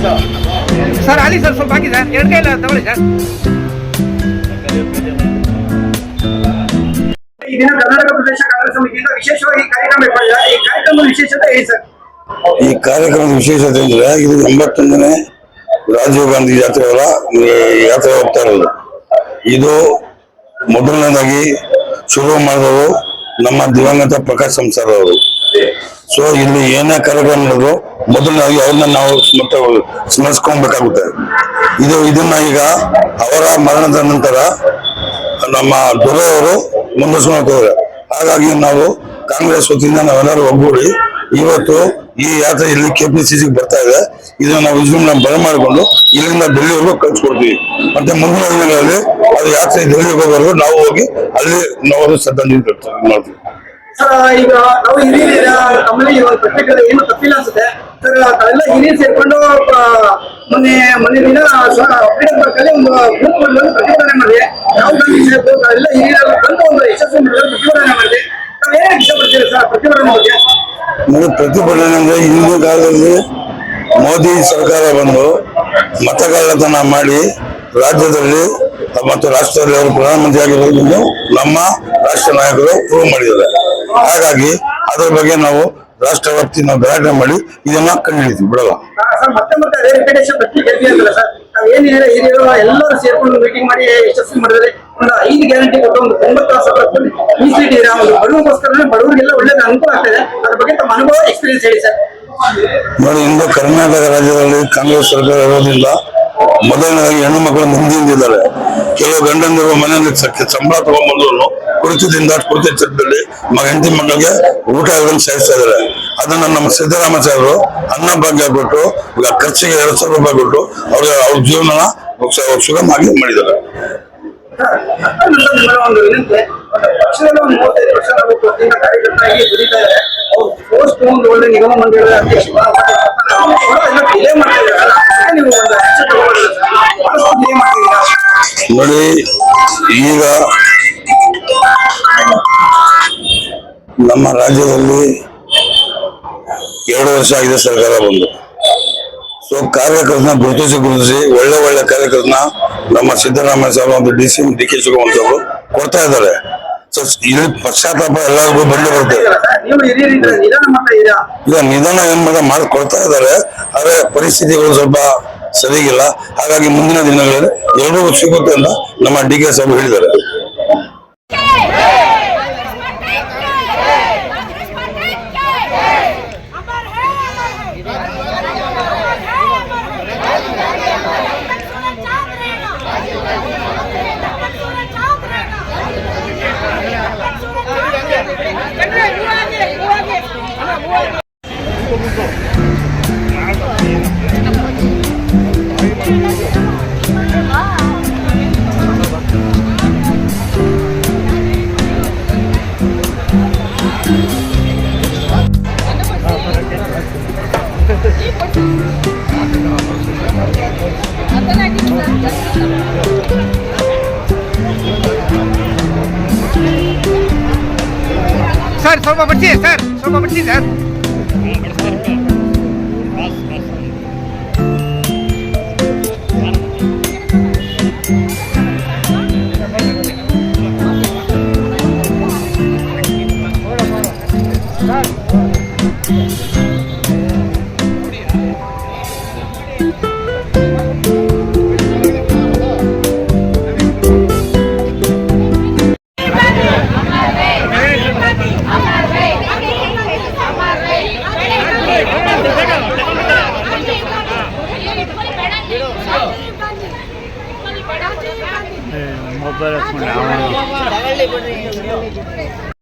Sir ಅಲ್ಲಿ sir ಸ್ವಲ್ಪ ಹಾಕಿ sir, ಎರಡು ಕೈಲ ತಗೊಳ್ಳಿ ಸರ್. ಈ ದಿನ ಕರ್ನಾಟಕ ಪ್ರದೇಶ ಕಾಂಗ್ರೆಸ್ ಸಮಿತಿಯಿಂದ ವಿಶೇಷವಾಗಿ ಕಾರ್ಯಕ್ರಮ ಮಾಡಿದ್ದಾರೆ. ಈ ಕಾರ್ಯಕ್ರಮದ ವಿಶೇಷತೆ ಏನು ಸರ್? ಈ ಕಾರ್ಯಕ್ರಮದ ವಿಶೇಷತೆ ಅಂದ್ರೆ ಇದು 81ನೇ ರಾಜೀವ್ ಗಾಂಧಿ ಯಾತ್ರೆಯವರ ಯಾತ್ರೆ ಹೋಗ್ತಾ ಇರೋದು. ಇದು ಮೊದಲನೇದಾಗಿ ಶುರು ಮಾಡಿದವರು ನಮ್ಮ ದಿವಂಗತ ಪ್ರಕಾಶ್ ಸಂಸಾರ್ ಅವರು. ಸೊ ಇಲ್ಲಿ ಏನೇ ಕಾರ್ಯಕ್ರಮ ಮಾಡಿದ್ರು ಮೊದಲನೇದಾಗಿ ಅವ್ರನ್ನ ನಾವು ಮತ್ತೆ ಸ್ಮರಿಸ್ಕೊಬೇಕಾಗುತ್ತೆ. ಇದನ್ನ ಈಗ ಅವರ ಮರಣದ ನಂತರ ನಮ್ಮ ದೊರೆಯವರು ಮುಂದುವರಿಸ್ಕೊಳ್ತಾರೆ. ಹಾಗಾಗಿ ನಾವು ಕಾಂಗ್ರೆಸ್ ವತಿಯಿಂದ ನಾವೆಲ್ಲರೂ ಒಗ್ಗೂಡಿ ಇವತ್ತು ಈ ಯಾತ್ರೆ ಇಲ್ಲಿ KPCC ಬರ್ತಾ ಇದೆ. ಇದನ್ನ ನಾವು ವಿಜೃಂಭಣೆ ಬರಮಾಡಿಕೊಂಡು ಇಲ್ಲಿಂದ ಡೆಲ್ಲಿವರೆಗೂ ಕಳಿಸ್ಕೊಡ್ತೀವಿ. ಮತ್ತೆ ಮುಂದಿನ ದಿನಗಳಲ್ಲಿ ಅದು ಯಾತ್ರೆ ಡೆಲ್ಲಿಗೆ ಹೋಗೋವರೆಗೂ ನಾವು ಹೋಗಿ ಅಲ್ಲಿ ನಾವು ಶ್ರದ್ಧಾಂಜಲಿ ಮಾಡ್ತೀವಿ. ಈಗ ನಾವು ಹಿರಿಯರ ತಮ್ಮಲ್ಲಿ ಒಂದು ಪತ್ರಿಕೆ ಏನು ತಪ್ಪಿಲ್ಲ ಅನ್ಸುತ್ತೆ ಸರ್. ಎಲ್ಲ ಹಿರಿಯರು ಸೇರ್ಕೊಂಡು ಮೊನ್ನೆ ದಿನ ಫ್ರೀಡಂ ಪಾರ್ಕ್ ಅಲ್ಲಿ ಒಂದು ಗ್ರೂಪ್ ಪ್ರತಿಭಟನೆ ಮಾಡಿದೆ. ರಾಹುಲ್ ಗಾಂಧಿ ಎಲ್ಲ ಹಿರಿಯರು ಬಂದು ಒಂದು ಯಶಸ್ವಿ ಪ್ರತಿಭಟನೆ ಮಾಡಿದೆ. ನಾವು ಏನ್ ಇಷ್ಟಪಡ್ತೀವಿ ಸರ್ ಪ್ರತಿಭಟನೆ ಬಗ್ಗೆ? ಪ್ರತಿಭಟನೆ ಅಂದ್ರೆ ಹಿಂದಿನ ಕಾಲದಲ್ಲಿ ಮೋದಿ ಸರ್ಕಾರ ಬಂದು ಮತಗಳ್ಳತನ ಮಾಡಿ ರಾಜ್ಯದಲ್ಲಿ ಮತ್ತು ರಾಷ್ಟ್ರದಲ್ಲಿ ಅವರು ಪ್ರಧಾನಮಂತ್ರಿ ಆಗಿರೋದ್ರಿಂದ ನಮ್ಮ ರಾಷ್ಟ್ರ ನಾಯಕರು ಪ್ರೂವ್ ಮಾಡಿದ್ದಾರೆ. ಹಾಗಾಗಿ ಅದರ ಬಗ್ಗೆ ನಾವು ರಾಷ್ಟ್ರವ್ಯಾಪ್ತಿ ನಾವು ಗಲಾಟೆ ಮಾಡಿ ಇದನ್ನ ಕಂಡುಹಿಡಿತೀವಿ, ಬಿಡಲ್ಲ. ಮತ್ತೆ ಅದೇ ವೆಂಕಟೇಶ್ವರ ಪ್ರತಿ ಅಂತಲ್ಲ ಸರ್, ನಾವ್ ಏನಿದೆ ಹಿರಿಯರು ಎಲ್ಲರೂ ಸೇರ್ಕೊಂಡು ಮೀಟಿಂಗ್ ಮಾಡಿ ಯಶಸ್ವಿ ಮಾಡಿದ್ರೆ ಒಂದು 5 ಗ್ಯಾರಂಟಿ ಕೊಟ್ಟು ಒಂದು 90,000 ಮೀಸಲಿಟ್ಟಿದ್ರೆ ಒಂದು ಬಡವರಿಗೋಸ್ಕರ ಬಡವರಿಗೆಲ್ಲ ಒಳ್ಳೇದು ಅನುಕೂಲ ಆಗ್ತದೆ. ಅದ್ರ ಬಗ್ಗೆ ತಮ್ಮ ಅನುಭವ ಎಕ್ಸ್ಪೀರಿಯನ್ಸ್ ಹೇಳಿ ಸರ್. ನೋಡಿ, ಇಂದು ಕರ್ನಾಟಕ ರಾಜ್ಯದಲ್ಲಿ ಕಾಂಗ್ರೆಸ್ ಸರ್ಕಾರ ಇರೋದ್ರಿಂದ ಮೊದಲನೇದಾಗಿ ಹೆಣ್ಣು ಮಕ್ಕಳು ಮುಂದಿದ್ದಾರೆ. ಕೆಲವು ಗಂಡಂದಿರು ಮನೆಯಲ್ಲಿ ಸಂಬಳ ತಗೊಂಡ್ಬಂದ್ರು ಕುರಿತದಿಂದ ಕುರಿತ ಚಟ್ಟದಲ್ಲಿ ಹೆಂಡತಿ ಮಕ್ಕಳಿಗೆ ಊಟ ಸೇರಿಸ್ತಾ ಇದ್ದಾರೆ. ಅದನ್ನ ನಮ್ಮ ಸಿದ್ದರಾಮಯ್ಯರು ಅನ್ನ ಭಾಗ್ಯ ಕೊಟ್ಟು ಖರ್ಚಿಗೆ 2,000 ರೂಪಾಯಿ ಕೊಟ್ಟು ಅವ್ರ ಜೀವನ ಸುಗಮವಾಗಿ ಮಾಡಿದ್ದಾರೆ. ಒಂದು ವಿನಂತಿ, ಪಕ್ಷದಲ್ಲಿ ಒಂದು 35 ವರ್ಷ ನಾವು ಕಾರ್ಯಕರ್ತರಾಗಿ ದುಡಿತಾ ಇದ್ದಾರೆ. ಅವ್ರು ಪೋಸ್ಟ್ ಒಂದು ಒಳ್ಳೆ ನಿಗಮ ಮಂಡಳಿಗಳ ಅಧ್ಯಕ್ಷ ನೋಡಿ, ಈಗ ನಮ್ಮ ರಾಜ್ಯದಲ್ಲಿ 2 ವರ್ಷ ಆಗಿದೆ ಸರ್ಕಾರ ಬಂದು. ಸೊ ಕಾರ್ಯಕರ್ತನ ಗುರುತಿಸಿ ಒಳ್ಳೆ ಕಾರ್ಯಕರ್ತನ ನಮ್ಮ ಸಿದ್ದರಾಮಯ್ಯ ಸಾಹೇಬ್ ಒಂದು DK ಶಿವಕುಮಾರ್ ಕೊಡ್ತಾ ಇದ್ದಾರೆ. ಸೊ ಇಲ್ಲಿ ಪಶ್ಚಾತ್ತಾಪ ಎಲ್ಲರಿಗೂ ಬಂದು ಬರುತ್ತೆ. ಈಗ ನಿಧಾನ ಏನ್ ಮಾಡಿ ಕೊಡ್ತಾ ಇದ್ದಾರೆ. ಆದ್ರೆ ಪರಿಸ್ಥಿತಿಗಳು ಸ್ವಲ್ಪ ಸರಿಗಿಲ್ಲ. ಹಾಗಾಗಿ ಮುಂದಿನ ದಿನಗಳಲ್ಲಿ ಎಲ್ಲರಿಗೂ ಸಿಗುತ್ತೆ ಅಂತ ನಮ್ಮ DK ಸಾಹೇಬ್ ಹೇಳಿದ್ದಾರೆ. ಸರ್ ಸ್ವಲ್ಪ ಬಡ್ಸಿ ಸರ್, ಸ್ವಲ್ಪ ಬಡ್ಸಿ ಸರ್. ಮೊಬೈಲ್